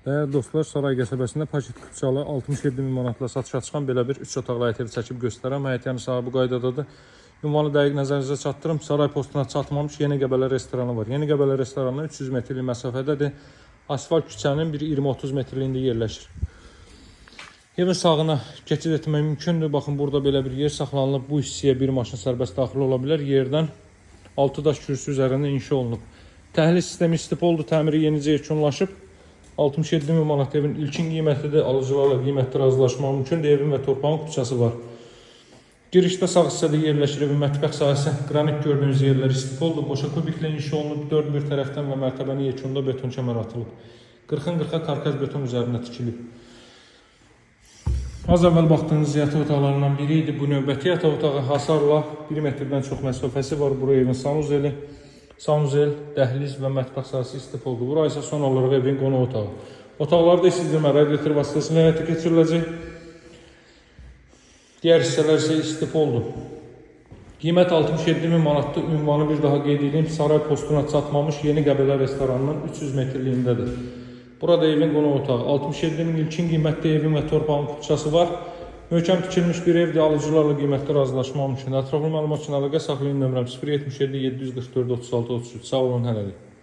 Dəyərli dostlar, Saray qəsəbəsində Paket Kupçalı 67 min manatla satışa çıxan belə bir 3 otaqlı həyət evi çəkib göstərəm. Həyət yanı sahibi qaydadadır. Ünvanı dəqiq nəzərinizə çatdırım. Saray postuna çatmamış Yeni Qəbələ restoranı var. Yeni Qəbələ restoranı 300 metrlik məsafədədir. Asfalt küçənin bir 20-30 metrliyində yerləşir. Evin sağına keçid etmək mümkündür. Baxın, burada belə bir yer saxlanılıb. Bu hissəyə bir maşın sərbəst daxil ola bilər. Yerdən 6 daş kürsü üzərində inşa olunub. Təhlil sistemi istipoldur. Təmiri yenicə yekunlaşıb. 67 min manat evin ilkin qiymətidir. Alıcılarla qiymətli razılaşmaq mümkündür. Evin və torpağın küçəsi var. Girişdə sağ hissədə yerləşir evin mətbəx sahəsi. Qranit gördüyünüz yerlər istipoldur. Boşa kubiklə inşa olunub. 4 bir tərəfdən və mərtəbənin yekununda beton kəmər atılıb. 40-40-a karkaz beton üzərində tikilib. Az əvvəl baxdığınız yataq otaqlarından biri idi. Bu növbəti yataq otağı hasarla 1 metrdən çox məsafəsi var. Bura evin sanuzel, dəhliz və mətbəx sahəsi istipoldur. Bura isə son olaraq evin qonaq otağı. Otaqlarda isitdirmə radiator vasitəsilə həyata keçiriləcək. Digər hissələr isə istipoldur. Qiymət 67 min manatdır. Ünvanı bir daha qeyd edeyim. Saray postuna çatmamış Yeni Qəbələ restoranının 300 metrliyindədir. Burada evin qonaq otağı. 67 min ilkin qiymətli evin və torpağın küçəsi var. Möhkəm tikilmiş bir evdir. Alıcılarla qiymətli razılaşmaq mümkündür. Ətraflı məlumat üçün əlaqə saxlayın. Nömrəm 077 744 36 33. Sağ olun, hələlik.